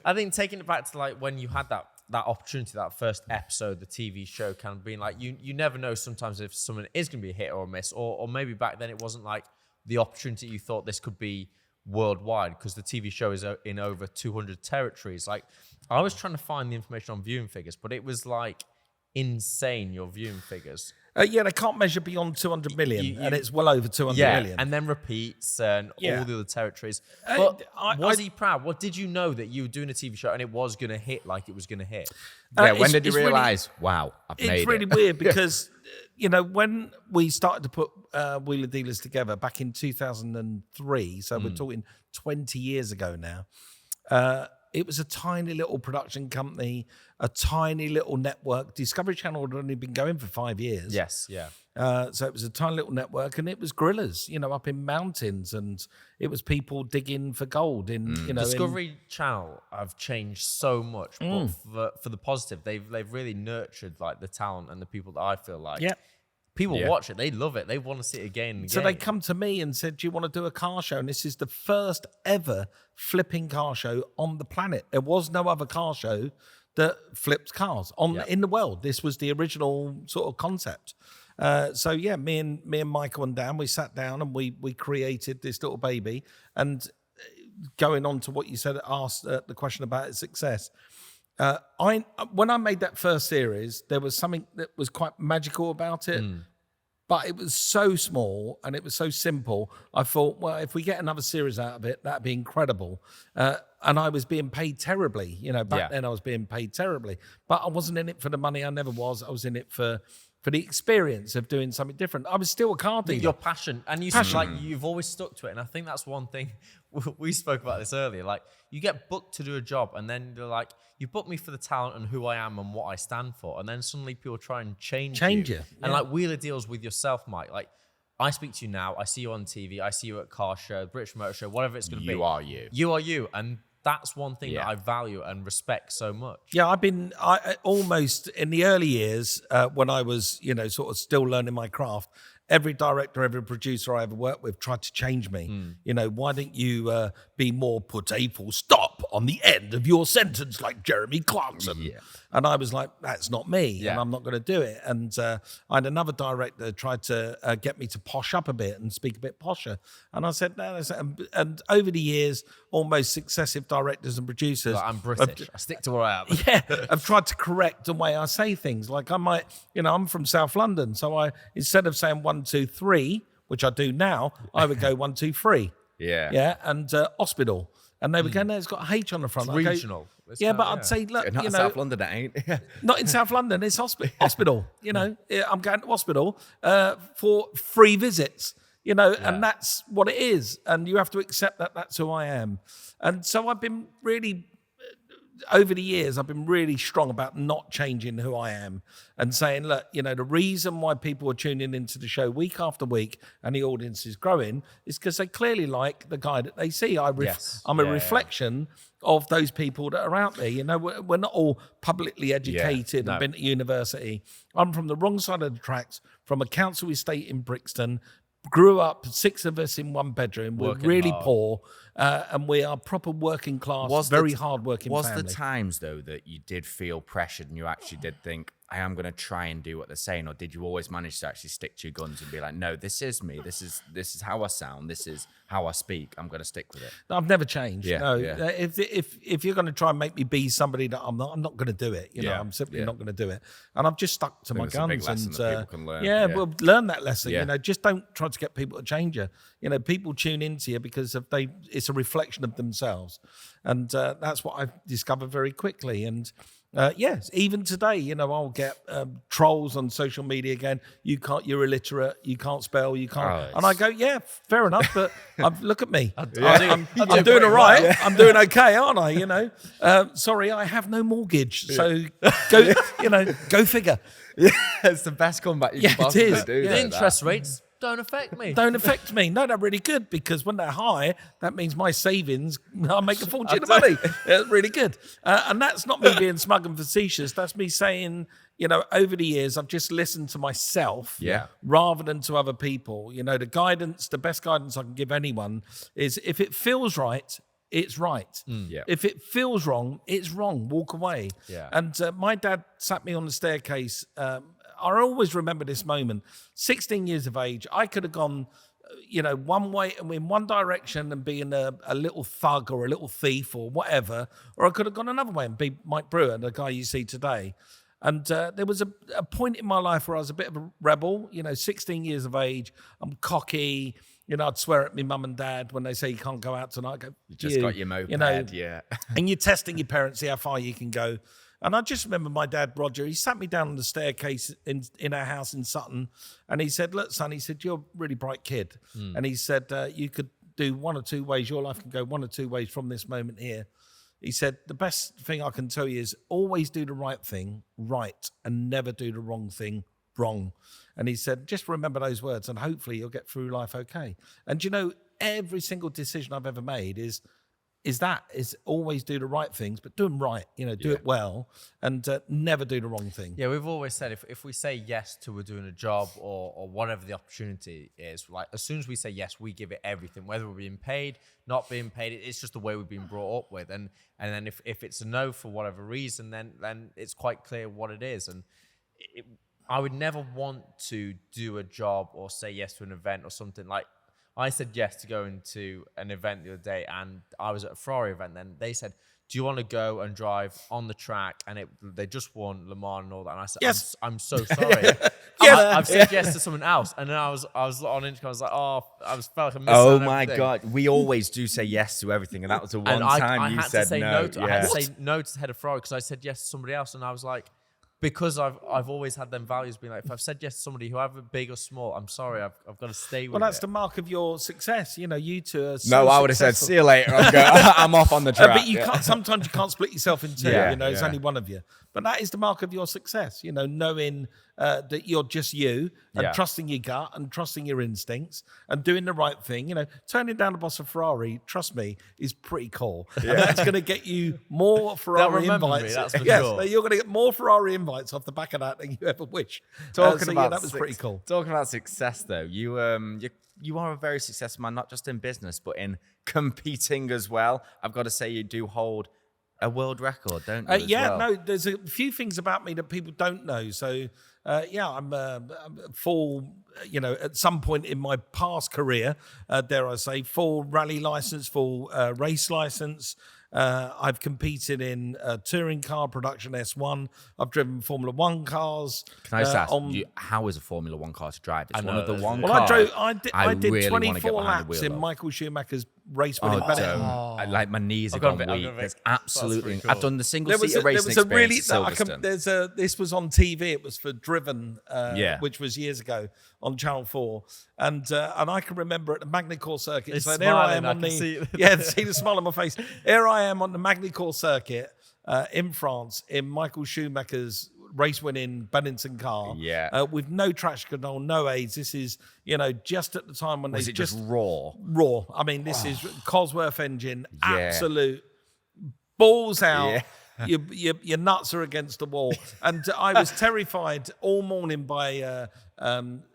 I think taking it back to like when you had that opportunity, that first episode, the TV show, kind of being like, you never know sometimes if someone is going to be a hit or a miss, or maybe back then it wasn't like the opportunity you thought this could be worldwide, because the TV show is in over 200 territories. Like, I was trying to find the information on viewing figures, but it was like insane, your viewing figures. Yeah, they can't measure beyond 200 million, and it's well over 200 million. And then repeats and all the other territories. But was he proud? What did you know that you were doing a TV show and it was going to hit like it was going to hit? When did you realise, wow, I've made it? It's really weird because, when we started to put Wheeler Dealers together back in 2003, so we're talking 20 years ago now, it was a tiny little production company, a tiny little network. Discovery Channel had only been going for 5 years. Yes, yeah. So it was a tiny little network, and it was guerrillas, up in mountains, and it was people digging for gold in, Discovery Channel have changed so much, but for the positive. They've really nurtured like the talent and the people that I feel like. Yeah. People watch it, they love it, they want to see it again and again. So they come to me and said, do you want to do a car show? And this is the first ever flipping car show on the planet. There was no other car show that flips cars in the world. This was the original sort of concept. Me and Michael and Dan, we sat down and we created this little baby. And going on to what you said, asked the question about its success. When I made that first series, there was something that was quite magical about it, but it was so small and it was so simple. I thought, well, if we get another series out of it, that'd be incredible. And I was being paid terribly. Back then I was being paid terribly, but I wasn't in it for the money. I never was. I was in it for the experience of doing something different. I was still a car dealer. Your passion. And you've always stuck to it. And I think that's one thing, we spoke about this earlier. Like, you get booked to do a job and then they're like, you booked me for the talent and who I am and what I stand for. And then suddenly people try and change you. Yeah. And like Wheeler deals with yourself, Mike. Like, I speak to you now. I see you on TV. I see you at car show, British Motor Show, whatever it's going to be. You are you. You are you. And that's one thing that I value and respect so much. Yeah, I almost in the early years when I was, sort of still learning my craft, every director, every producer I ever worked with tried to change me. Why don't you be more, put a full stop on the end of your sentence like Jeremy Clarkson? Yeah. And I was like, that's not me, and I'm not going to do it. And I had another director tried to get me to posh up a bit and speak a bit posher. And I said, no. And over the years, almost successive directors and producers. I'm British. I stick to where I am. Yeah, I've tried to correct the way I say things. Like I might, I'm from South London. So instead of saying 1, 2, 3, which I do now, I would go 1, 2, 3. Yeah. Yeah, and hospital. And they would go, no, it's got a H on the front. It's regional. I'd say, look, not in South London, it ain't. Not in South London, it's hospital. I'm going to hospital for free visits, and that's what it is. And you have to accept that that's who I am. And so I've been really, over the years, I've been really strong about not changing who I am and saying, look, the reason why people are tuning into the show week after week and the audience is growing is because they clearly like the guy that they see. I'm a reflection of those people that are out there. We're not all publicly educated and been to university. I'm from the wrong side of the tracks, from a council estate in Brixton. Grew up, 6 of us in one bedroom. We're really poor, and we are proper working class, very hard-working family. Was the times, though, that you did feel pressured and you actually did think, I am going to try and do what they're saying, or did you always manage to actually stick to your guns and be like, no, this is me, this is how I sound, this is how I speak, I'm going to stick with it? I've never changed. If you're going to try and make me be somebody that I'm not going to do it. I'm simply not going to do it. And I've just stuck to my guns. It's a big lesson that people can learn. Well, learn that lesson. Just don't try to get people to change you. People tune into you because it's a reflection of themselves, and that's what I've discovered very quickly. And yes, even today, I'll get trolls on social media again. You're illiterate, you can't spell, you can't. And I go, yeah, fair enough, but look at me. I'm doing all right. Yeah. I'm doing okay, aren't I? Sorry, I have no mortgage. So go figure. Yeah, it's the best comeback you can possibly do. The interest rates don't affect me. No, they're really good, because when they're high, that means my savings, I make a fortune of money. It's really good. And that's not me being smug and facetious. That's me saying, over the years, I've just listened to myself rather than to other people. The best guidance I can give anyone is, if it feels right, it's right. Yeah. If it feels wrong, it's wrong. Walk away. Yeah. And my dad sat me on the staircase. I always remember this moment. 16 years of age, I could have gone, one way and in one direction and being a little thug or a little thief or whatever, or I could have gone another way and be Mike Brewer, the guy you see today. And there was a point in my life where I was a bit of a rebel, 16 years of age. I'm cocky. I'd swear at my mum and dad when they say you can't go out tonight. I go, You just got your moped, yeah. And you're testing your parents, see how far you can go. And I just remember my dad, Roger, he sat me down on the staircase in our house in Sutton. And he said, look, son, he said, you're a really bright kid. And he said, you could do one or two ways. Your life can go one or two ways from this moment here. He said, the best thing I can tell you is always do the right thing right and never do the wrong thing wrong. And he said, just remember those words and hopefully you'll get through life okay. And every single decision I've ever made is always do the right things, but do them right, do it well and never do the wrong thing. Yeah, we've always said if we say yes to we're doing a job or whatever the opportunity is, like as soon as we say yes, we give it everything, whether we're being paid, not being paid. It's just the way we've been brought up with. And then if it's a no for whatever reason, then it's quite clear what it is. And I would never want to do a job or say yes to an event or something. Like I said yes to going to an event the other day, and I was at a Ferrari event. Then they said, "Do you want to go and drive on the track?" And they just won Le Mans and all that. And I said, "Yes, I'm so sorry. I've said yes to someone else." And then I was on Instagram. I was like, "Oh, felt like I missed out on my everything." God, we always do say yes to everything, and that was the one And time I you had said to say no. I had to say no to the head of Ferrari because I said yes to somebody else, and I was like, because I've always had them values being like, if I've said yes to somebody, however big or small, I'm sorry, I've got to stay with it. Well, that's the mark of your success. You two are No, I would have said, see you later. I'm off on the track. But you can't. Sometimes you can't split yourself in two. It's only one of you. But that is the mark of your success. Knowing that you're just you and trusting your gut and trusting your instincts and doing the right thing. Turning down the boss of Ferrari, trust me, is pretty cool. And that's going to get you more Ferrari invites. That's for yes, sure. You're going to get more Ferrari invites off the back of that than you ever wish. That was pretty cool. Talking about success, though, you are a very successful man, not just in business, but in competing as well. I've got to say, you do hold a world record, don't you? There's a few things about me that people don't know. So, I'm full, at some point in my past career, dare I say, full rally license, full race license. I've competed in touring car production S1. I've driven Formula One cars. Can I just ask you, how is a Formula One car to drive? It's one of the one cars. Well, I did really 24 laps in Michael Schumacher's race-winning Benetton. Like my knees are gone weak. There's absolutely. Cool. I've done the single-seater racing experience at Silverstone. This was on TV. It was for Driven, which was years ago on Channel 4. And I can remember at the Magny-Cours circuit. So there I am on see the smile on my face. Here I am on the Magny-Cours circuit in France in Michael Schumacher's race-winning Benetton car. With no traction control, no aids. This is, just at the time when was it just raw? Raw. I mean, this is Cosworth engine, absolute balls out. Your nuts are against the wall. And I was terrified all morning by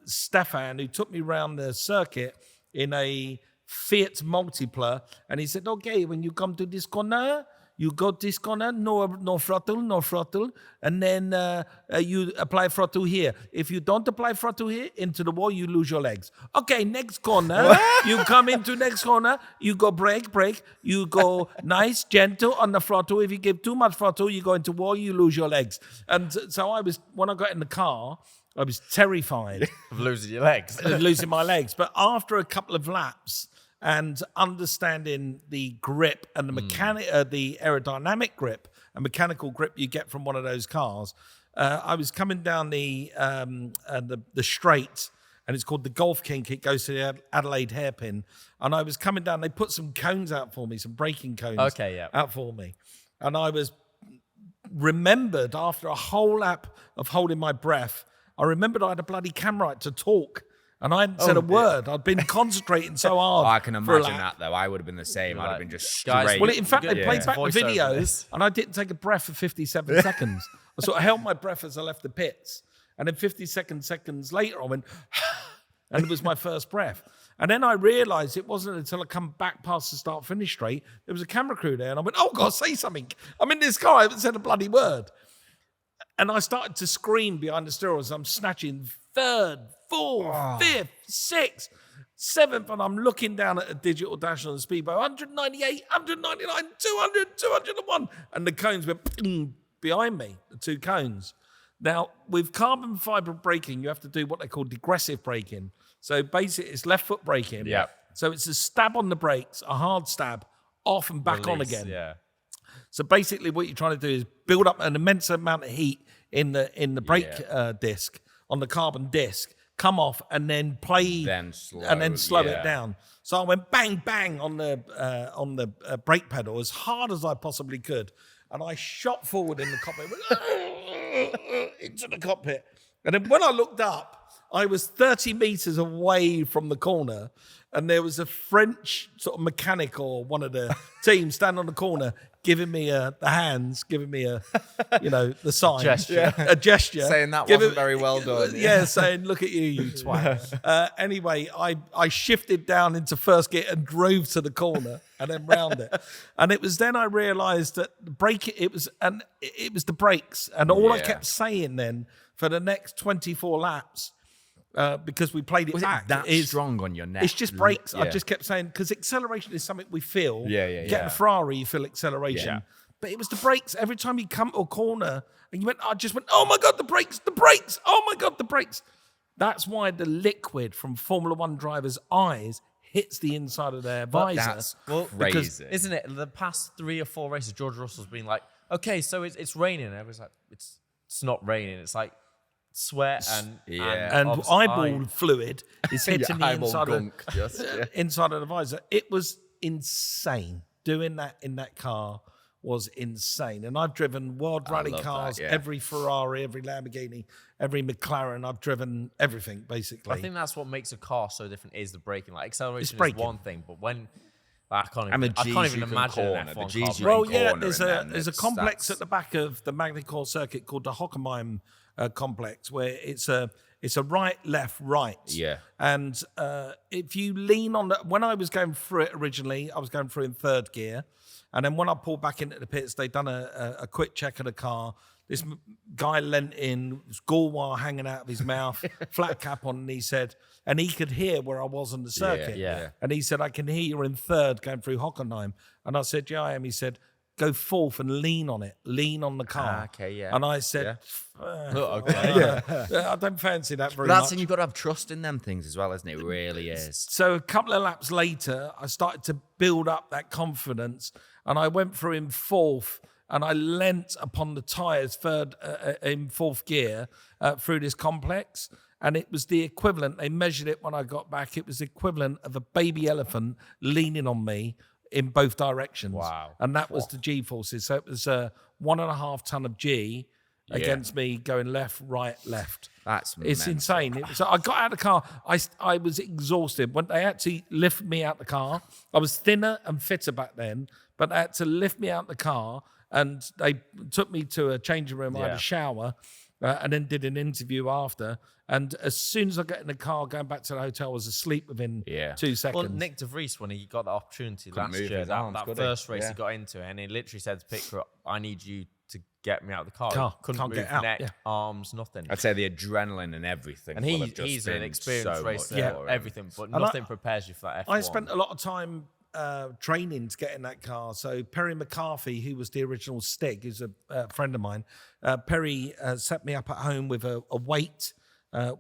Stefan, who took me around the circuit in a Fiat Multipla. And he said, okay, when you come to this corner, you go this corner, no throttle. And then you apply throttle here. If you don't apply throttle here, into the wall, you lose your legs. Okay, next corner. You come into next corner. You go brake. You go nice, gentle on the throttle. If you give too much throttle, you go into wall, you lose your legs. And so when I got in the car, I was terrified. Of losing your legs. Losing my legs. But after a couple of laps, and understanding the grip and the the aerodynamic grip and mechanical grip you get from one of those cars, I was coming down the straight, and it's called the Golf Kink. It goes to the Adelaide hairpin, and I was coming down. They put some cones out for me, some braking cones out for me, and I was remembered after a whole lap of holding my breath. I remembered I had a bloody camera to talk. And I hadn't said a word. I'd been concentrating so hard. I can imagine that, though. I would have been the same. I'd have been just straight. Well, in fact, they played back the videos, and I didn't take a breath for 57 seconds. I sort of held my breath as I left the pits. And then 50 seconds later, I went, and it was my first breath. And then I realised it wasn't until I come back past the start-finish straight, there was a camera crew there, and I went, oh, God, say something. I'm in this car, I haven't said a bloody word. And I started to scream behind the steering as I'm snatching 3rd, 4th, 5th, 6th, 7th, and I'm looking down at a digital dash on the speedboat, 198, 199, 200, 201. And the cones went behind me, the 2 cones. Now, with carbon fibre braking, you have to do what they call degressive braking. So basically, it's left foot braking. Yeah. So it's a stab on the brakes, a hard stab, off and back on again. Yeah. So basically, what you're trying to do is build up an immense amount of heat in the brake disc, on the carbon disc, come off, and then play, Then slow, and then slow yeah. it down. So I went bang bang on the brake pedal as hard as I possibly could, and I shot forward in the cockpit, into the cockpit, and then when I looked up, I was 30 meters away from the corner, and there was a French sort of mechanic or one of the team standing on the corner giving me the hands, giving me the sign. A gesture. Saying that wasn't very well done. Yeah, saying, look at you twat. Anyway, I shifted down into first gear and drove to the corner and then round it. And it was then I realised that it was the brakes. And all I kept saying then for the next 24 laps, because we played it back. That strong on your neck? It's just brakes. Yeah. I just kept saying, because acceleration is something we feel. Yeah. A Ferrari, you feel acceleration. Yeah. But it was the brakes. Every time you come to a corner, and I just went, oh my God, the brakes, oh my God, the brakes. That's why the liquid from Formula One drivers' eyes hits the inside of their visor. That's crazy. Isn't it? The past 3 or 4 races, George Russell's been like, okay, so it's raining. And everyone's like, it's not raining. It's like, sweat and eyeball fluid is hitting the inside of the visor. It was insane. Doing that in that car was insane. And I've driven world rally cars, every Ferrari, every Lamborghini, every McLaren. I've driven everything, basically. I think that's what makes a car so different is the braking. Like acceleration braking. is one thing, but when I can't And the even G's you can imagine corner, an the F1 G's car. you Well, can yeah, corner there's a complex at the back of the Magny-Cours circuit called the Hockenheim complex, where it's a right, left, right. Yeah. And if you lean on when I was going through it originally, I was going through in 3rd gear. And then when I pulled back into the pits, they'd done a quick check of the car. This guy leant in, gaulois hanging out of his mouth, flat cap on, and he said, and he could hear where I was on the circuit. Yeah. And he said, I can hear you're in 3rd going through Hockenheim. And I said, yeah, I am. He said, go 4th and lean on it. Lean on the car. Okay, yeah. And I said, I don't fancy that very much. And you've got to have trust in them things as well, isn't it? It really is. So a couple of laps later, I started to build up that confidence, and I went through in 4th, and I leant upon the tyres in 4th gear through this complex. And it was the equivalent, they measured it when I got back, it was the equivalent of a baby elephant leaning on me in both directions. Wow. And that was the G forces. So it was 1.5 ton of G against me going left, right, left. It's mental. Insane. So I got out of the car. I was exhausted. When they actually lifted me out the car, I was thinner and fitter back then, but they had to lift me out the car, and they took me to a changing room. I had a shower, and then did an interview after. And as soon as I got in the car, going back to the hotel, I was asleep within 2 seconds. Well, Nick De Vries, when he got the opportunity last move year, his arms, that could first he? race Yeah. he got into, and he literally said to Pitcock, I need you to get me out of the car. He couldn't Can't move get out, neck, yeah. arms, nothing. I'd say the adrenaline and everything. And will have just he's been an experienced so racer, much for him. everything, but And nothing prepares you for that F1. I spent a lot of time training to get in that car. So Perry McCarthy, who was the original Stig, who's a friend of mine, Perry set me up at home with a weight,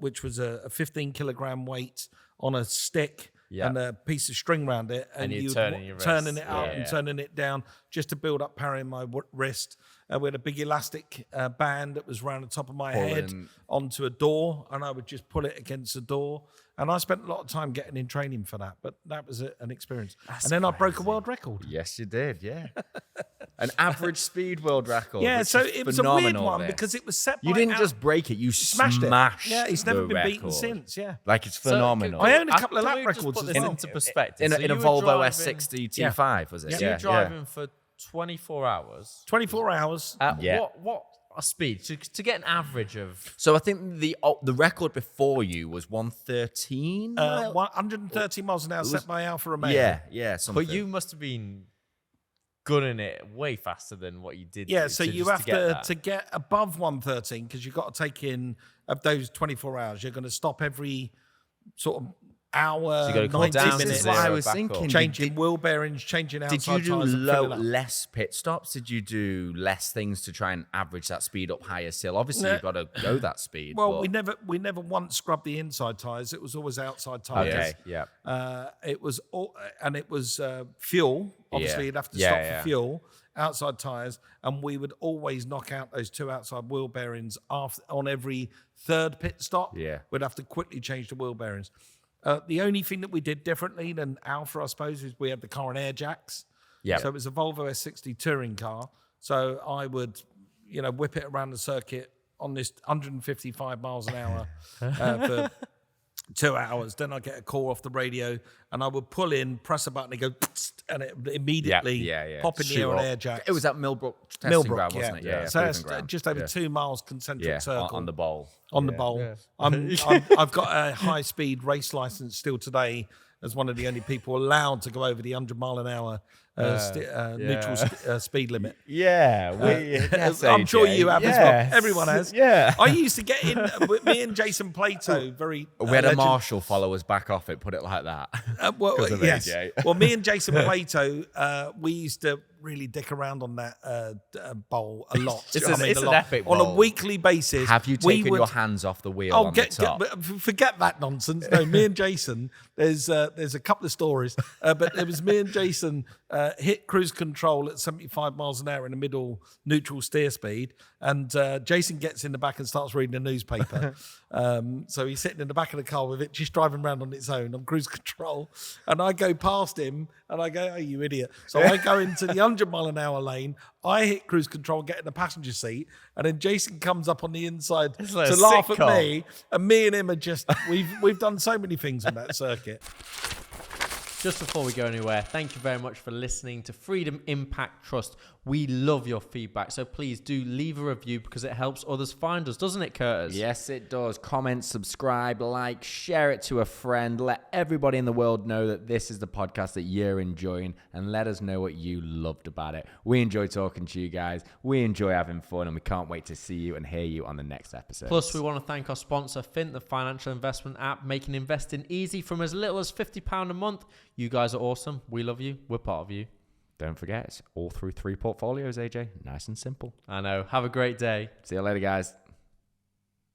which was a 15 kilogram weight on a stick and a piece of string around it. And you're turning it up and Yeah. turning it down just to build up power in my wrist. We had a big elastic band that was around the top of my head onto a door, and I would just pull it against the door. And I spent a lot of time getting in training for that, but that was an experience. And then I broke a world record. Yes, you did. Yeah, an average speed world record. Yeah, which so is it was a weird phenomenal, one this. because it was set by You didn't Al- just break it; you smashed it. smashed Yeah, he's never the been beaten record. since. Yeah. Like it's phenomenal. I own a couple of Can lap we just records put as this well. into perspective. in a So you were Volvo driving- S60 T5, was it? So you were driving for 24 hours. 24 hours. Yeah. What speed to get an average of? So I think the record before you was 113. 130 miles an hour set by Alfa Romeo. Yeah. Something. But you must have been gunning it way faster than what you did. Yeah, so you have to to get above 113 because you've got to take in of those 24 hours. You're going to stop every sort of hour, So you gotta come 90 down to minutes. This is what I zero, was back thinking. up. Changing wheel bearings, changing outside Did you do tyres and filling up. less pit stops? Did you do less things to try and average that speed up higher still? Obviously, you've got to go that speed. Well, but- we never once scrubbed the inside tyres. It was always outside tyres. Okay. Yeah. It was fuel. Obviously, Yeah. you'd have to Yeah, stop yeah. for fuel, outside tyres, and we would always knock out those 2 outside wheel bearings on every third pit stop. Yeah. We'd have to quickly change the wheel bearings. The only thing that we did differently than Alfa, I suppose, is we had the car on air jacks. Yeah. So it was a Volvo S60 touring car. So I would, whip it around the circuit on this 155 miles an hour for 2 hours. Then I'd get a call off the radio and I would pull in, press a button, and go, and it would immediately Yeah. pop in the Shoot air on up. air jacks. It was at Millbrook testing Millbrook, ground, wasn't it? Yeah. So proving it's ground. just over 2 miles concentric circle. On the bowl. On the bowl. Yeah. I've got a high-speed race license still today as one of the only people allowed to go over the 100-mile-an-hour neutral speed limit. Yeah. I'm sure you have as well. Everyone has. Yeah. I used to get in with me and Jason Plato. We had a marshal follow us back off it, put it like that. Well, 'Cause of yes. AJ. Well, me and Jason Plato, we used to really dick around on that bowl a lot. It's I an- mean, it's a an lot. epic On a bowl. weekly basis. Have you we taken would- your hands off the wheel Oh, on the top? forget that nonsense. No, me and Jason. There's a couple of stories, but it was me and Jason hit cruise control at 75 miles an hour in the middle neutral steer speed, and Jason gets in the back and starts reading a newspaper. So he's sitting in the back of the car with it, just driving around on its own on cruise control, and I go past him and I go, "Oh, you idiot!" So I go into the 100-mile-an-hour lane. I hit cruise control, get in the passenger seat, and then Jason comes up on the inside like to a laugh sitcom. at me. And me and him are just we've done so many things on that circuit. Just before we go anywhere, thank you very much for listening to Freedom Impact Trust. We love your feedback, so please do leave a review because it helps others find us, doesn't it, Curtis? Yes, it does. Comment, subscribe, like, share it to a friend. Let everybody in the world know that this is the podcast that you're enjoying, and let us know what you loved about it. We enjoy talking to you guys. We enjoy having fun, and we can't wait to see you and hear you on the next episode. Plus, we want to thank our sponsor, FINT, the financial investment app, making investing easy from as little as £50 a month. You guys are awesome. We love you. We're part of you. Don't forget, it's all through 3 portfolios, AJ. Nice and simple. I know. Have a great day. See you later, guys.